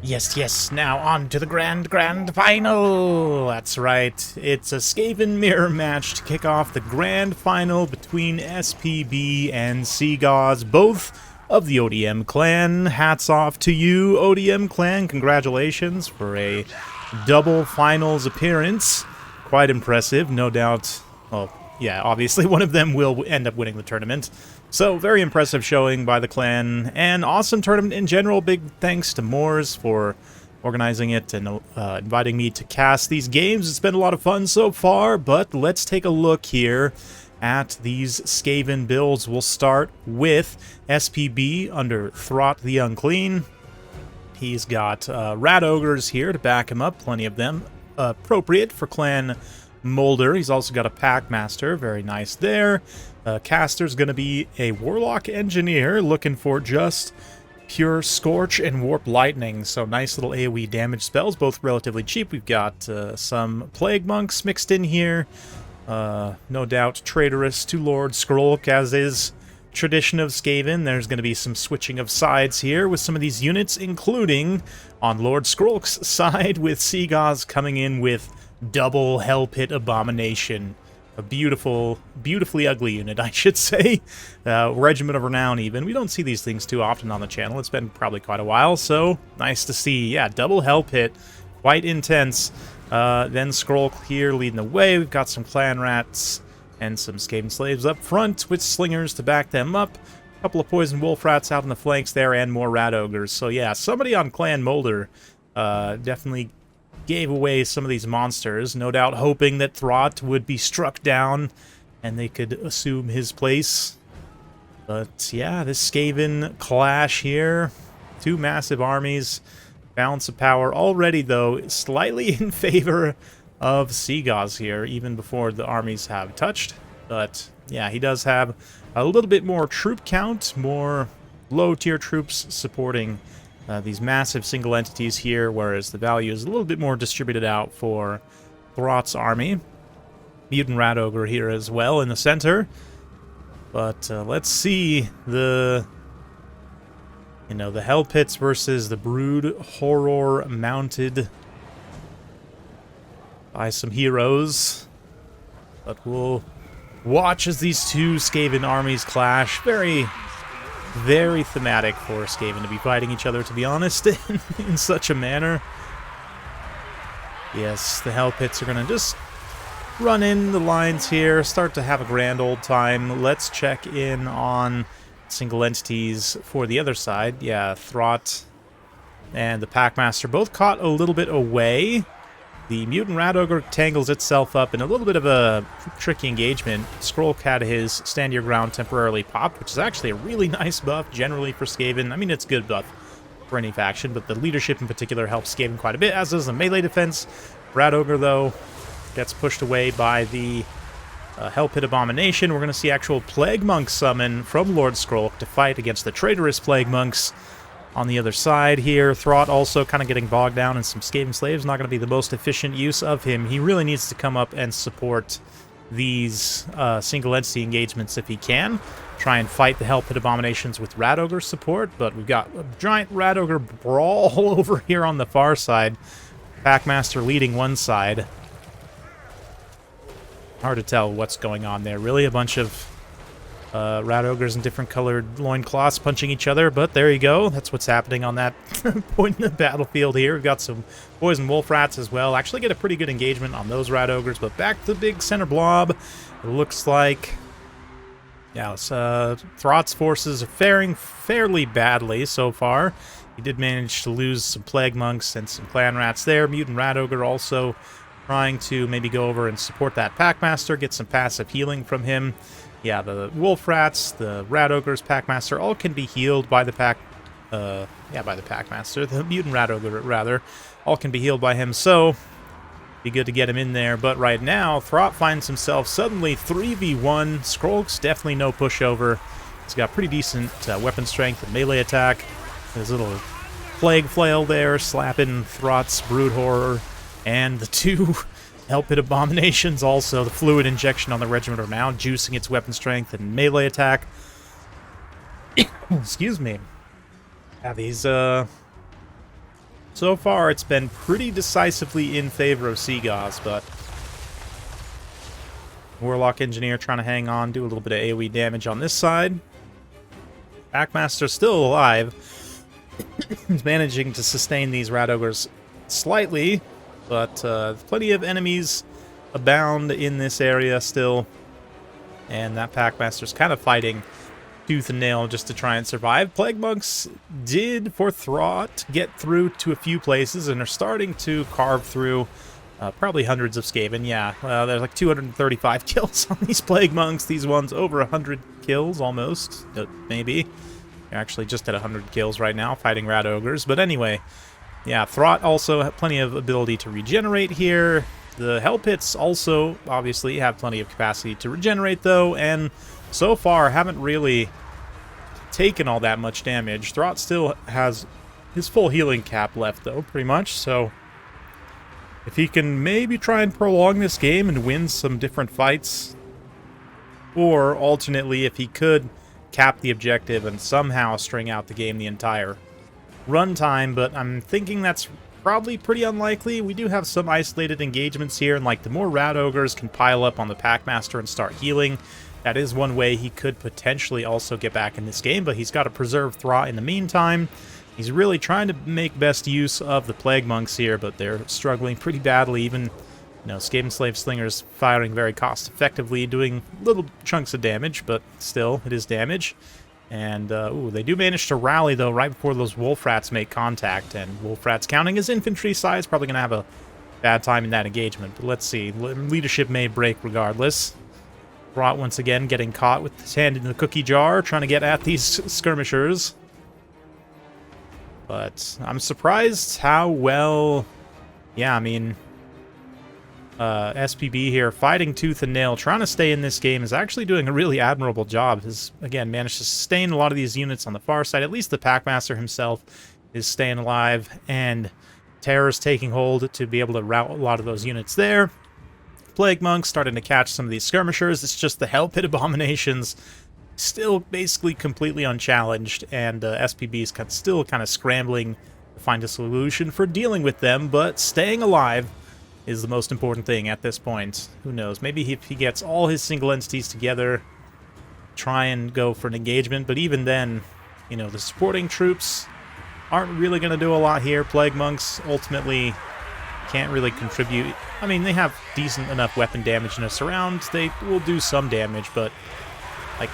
Yes, yes, now on to the grand final! That's right, it's a Skaven mirror match to kick off the grand final between SPB and Seag, both of the ODM clan. Hats off to you, ODM clan. Congratulations for a double finals appearance. Quite impressive, no doubt. Well, yeah, obviously one of them will end up winning the tournament. So, very impressive showing by the clan, and awesome tournament in general. Big thanks to Moors for organizing it and inviting me to cast these games. It's been a lot of fun so far, but let's take a look here at these Skaven builds. We'll start with SPB under Throt the Unclean. He's got Rat Ogres here to back him up, plenty of them. Appropriate for Clan Molder. He's also got a Packmaster, very nice there. Caster's going to be a Warlock Engineer, looking for just Pure Scorch and Warp Lightning. So nice little AoE damage spells, both relatively cheap. We've got some Plague Monks mixed in here. No doubt traitorous to Lord Skrolk, as is tradition of Skaven. There's going to be some switching of sides here with some of these units, including on Lord Skrolk's side with Seagaz coming in with double Hell Pit Abomination. A beautifully ugly unit, I should say. Regiment of Renown, even. We don't see these things too often on the channel. It's been probably quite a while, so nice to see. Yeah, double Hell Pit. Quite intense. Then Skrolk here leading the way. We've got some Clan Rats and some Skaven Slaves up front with Slingers to back them up. A couple of Poison Wolf Rats out on the flanks there, and more Rat Ogres. So yeah, somebody on Clan Molder definitely gave away some of these monsters, no doubt hoping that Throt would be struck down and they could assume his place. But yeah, this Skaven clash here, two massive armies, balance of power already, though, slightly in favor of Seagaz here, even before the armies have touched. But yeah, he does have a little bit more troop count, more low-tier troops supporting these massive single entities here, whereas the value is a little bit more distributed out for Throt's army. Mutant Rat Ogre here as well in the center. But let's see the Hell Pits versus the Brood Horror mounted by some heroes. But we'll watch as these two Skaven armies clash. Very thematic for Skaven to be fighting each other, to be honest, in such a manner. Yes, the Hell Pits are going to just run in the lines here, start to have a grand old time. Let's check in on single entities for the other side. Yeah, Throt and the Packmaster both caught a little bit away. The Mutant Rat Ogre tangles itself up in a little bit of a tricky engagement. Skrolk had his Stand Your Ground temporarily popped, which is actually a really nice buff generally for Skaven. I mean, it's a good buff for any faction, but the leadership in particular helps Skaven quite a bit, as does the melee defense. Rat Ogre, though, gets pushed away by the Hell Pit Abomination. We're going to see actual Plague Monks summon from Lord Skrolk to fight against the traitorous Plague Monks. On the other side here, Throt also kind of getting bogged down in some Skaven Slaves. Not going to be the most efficient use of him. He really needs to come up and support these single entity engagements if he can. Try and fight the Hell Pit Abominations with Rat Ogre support, but we've got a giant Rat Ogre brawl over here on the far side. Packmaster leading one side. Hard to tell what's going on there. Really a bunch of Rat Ogres in different colored loincloths punching each other, but there you go. That's what's happening on that point in the battlefield here. We've got some Poison Wolf Rats as well. Actually get a pretty good engagement on those Rat Ogres, but back to the big center blob. It looks like, yeah, Throt's forces are faring fairly badly so far. He did manage to lose some Plague Monks and some Clan Rats there. Mutant Rat Ogre also trying to maybe go over and support that Packmaster, get some passive healing from him. Yeah, the Wolf Rats, the Rat Ogres, Packmaster, all can be healed by the by the Packmaster. The Mutant Rat Ogre, rather, all can be healed by him, so be good to get him in there. But right now, Throt finds himself suddenly 3v1. Skrolk's definitely no pushover. He's got pretty decent weapon strength and melee attack. His little Plague Flail there, slapping Throt's Brood Horror, and the two Hell Pit Abominations, also the Fluid Injection on the Regiment of Renown, juicing its weapon strength and melee attack. Excuse me. Yeah, these So far, it's been pretty decisively in favor of Seag's, but Warlock Engineer trying to hang on, do a little bit of AoE damage on this side. Packmaster's still alive. He's managing to sustain these Rat Ogres slightly, but plenty of enemies abound in this area still. And that Packmaster's kind of fighting tooth and nail just to try and survive. Plague Monks did, for Throt, get through to a few places and are starting to carve through probably hundreds of Skaven. Yeah, there's like 235 kills on these Plague Monks. These ones over 100 kills almost, maybe. They're actually just at 100 kills right now fighting Rat Ogres. But anyway, yeah, Throt also have plenty of ability to regenerate here. The Hell Pits also obviously have plenty of capacity to regenerate though, and so far haven't really taken all that much damage. Throt still has his full healing cap left though, pretty much, so if he can maybe try and prolong this game and win some different fights, or alternately if he could cap the objective and somehow string out the game the entire runtime, but I'm thinking that's probably pretty unlikely. We do have some isolated engagements here, and like the more Rat Ogres can pile up on the Packmaster and start healing, that is one way he could potentially also get back in this game, but he's got to preserve Throt in the meantime. He's really trying to make best use of the Plague Monks here, but they're struggling pretty badly. Even, Skaven Slave Slingers firing very cost-effectively, doing little chunks of damage, but still, it is damage. And, they do manage to rally, though, right before those Wolf Rats make contact, and Wolf Rats counting as infantry size, probably going to have a bad time in that engagement. But let's see, leadership may break regardless. Throt once again getting caught with his hand in the cookie jar, trying to get at these skirmishers. But I'm surprised how well... Yeah, I mean... SPB here, fighting tooth and nail, trying to stay in this game, is actually doing a really admirable job. Has, again, managed to sustain a lot of these units on the far side. At least the Packmaster himself is staying alive, and Terror's taking hold to be able to rout a lot of those units there. Plague Monks starting to catch some of these skirmishers. It's just the Hell Pit Abominations still basically completely unchallenged, and SPB is still kind of scrambling to find a solution for dealing with them, but staying alive is the most important thing at this point. Who knows? Maybe if he gets all his single entities together, try and go for an engagement, but even then, the supporting troops aren't really going to do a lot here. Plague Monks ultimately can't really contribute. I mean, they have decent enough weapon damage in a surround. They will do some damage, but like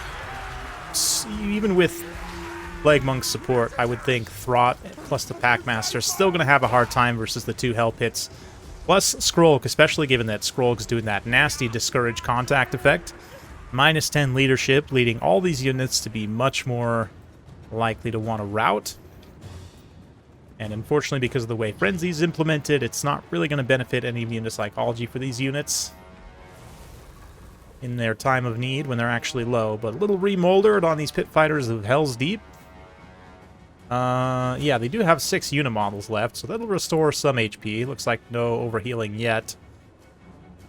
even with Plague Monk's support, I would think Throt plus the Packmaster is still going to have a hard time versus the two Hell Pits. Plus Skrulk, especially given that Skrulk's doing that nasty discourage contact effect. Minus 10 leadership, leading all these units to be much more likely to want to rout. And unfortunately, because of the way Frenzy's implemented, it's not really going to benefit any immune to psychology for these units in their time of need when they're actually low. But a little remoldered on these Pit Fighters of Hell's Deep. Yeah, they do have 6 Unimodels left, so that'll restore some HP. Looks like no overhealing yet.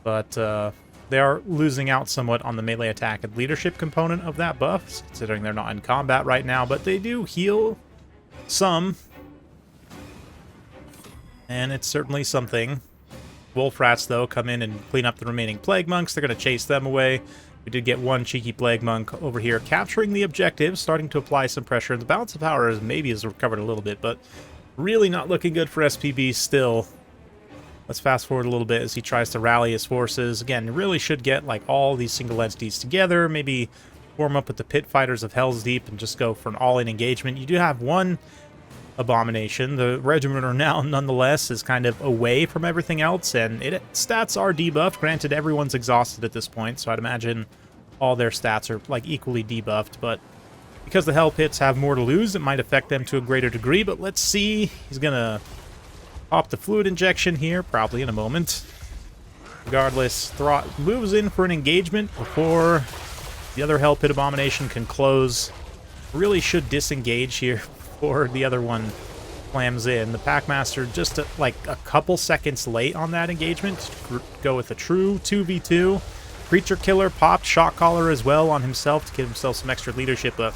But they are losing out somewhat on the melee attack and leadership component of that buff, considering they're not in combat right now, but they do heal some. And it's certainly something. Wolf Rats, though, come in and clean up the remaining Plague Monks. They're going to chase them away. We did get one cheeky Plague Monk over here capturing the objective, starting to apply some pressure. The balance of power maybe has recovered a little bit, but really not looking good for SPB still. Let's fast forward a little bit as he tries to rally his forces. Again, really should get like all these single entities together, maybe form up with the Pit Fighters of Hell's Deep and just go for an all-in engagement. You do have one Abomination. The Regiment are now, nonetheless, is kind of away from everything else, and stats are debuffed. Granted, everyone's exhausted at this point, so I'd imagine all their stats are like equally debuffed, but because the Hell Pits have more to lose, it might affect them to a greater degree, but let's see. He's gonna pop the fluid injection here, probably in a moment. Regardless, Throt moves in for an engagement before the other Hell Pit Abomination can close. Really should disengage here before the other one slams in. The Packmaster just like a couple seconds late on that engagement. Go with a true 2v2. Creature Killer popped Shock Collar as well on himself to give himself some extra leadership, but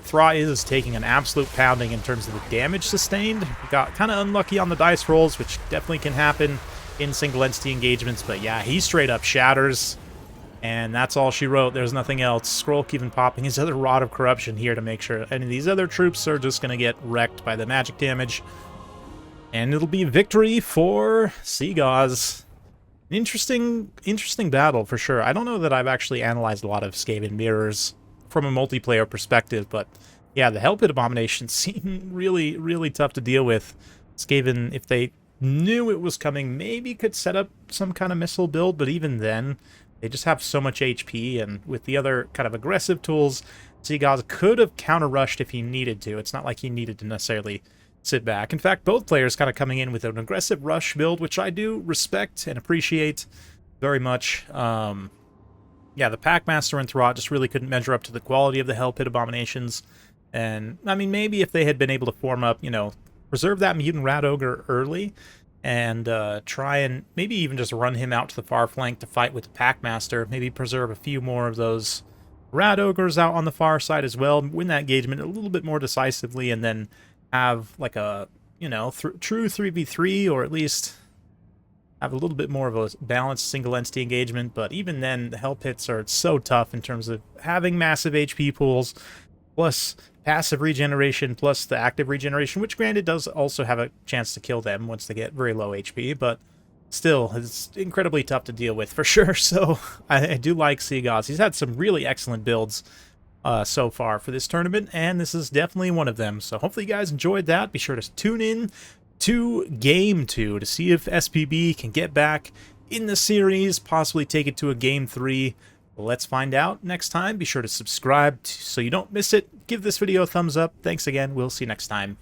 Thra is taking an absolute pounding in terms of the damage sustained. Got kind of unlucky on the dice rolls, which definitely can happen in single entity engagements, but yeah, he straight up shatters. And that's all she wrote. There's nothing else. Skrulk even popping his other Rod of Corruption here to make sure any of these other troops are just going to get wrecked by the magic damage. And it'll be victory for Seagaz. Interesting battle for sure. I don't know that I've actually analyzed a lot of Skaven mirrors from a multiplayer perspective, but yeah, the Hell Pit Abominations seem really tough to deal with. Skaven, if they knew it was coming, maybe could set up some kind of missile build, but even then, they just have so much HP, and with the other kind of aggressive tools, Seagaz could have counter-rushed if he needed to. It's not like he needed to necessarily sit back. In fact, both players kind of coming in with an aggressive rush build, which I do respect and appreciate very much. Yeah, the Packmaster and Throt just really couldn't measure up to the quality of the Hell Pit Abominations. And, I mean, maybe if they had been able to form up, you know, preserve that Mutant Rat Ogre early, and try and maybe even just run him out to the far flank to fight with the Packmaster. Maybe preserve a few more of those Rat Ogres out on the far side as well. Win that engagement a little bit more decisively, and then have like a, you know, true 3v3, or at least have a little bit more of a balanced single entity engagement. But even then, the Hell Pits are so tough in terms of having massive HP pools, plus passive regeneration, plus the active regeneration, which granted does also have a chance to kill them once they get very low HP, but still, it's incredibly tough to deal with for sure. So I do like Seagaz. He's had some really excellent builds so far for this tournament, and this is definitely one of them. So hopefully you guys enjoyed that. Be sure to tune in to Game 2 to see if SPB can get back in the series, possibly take it to a Game 3. Let's find out next time. Be sure to subscribe so you don't miss it. Give this video a thumbs up. Thanks again. We'll see you next time.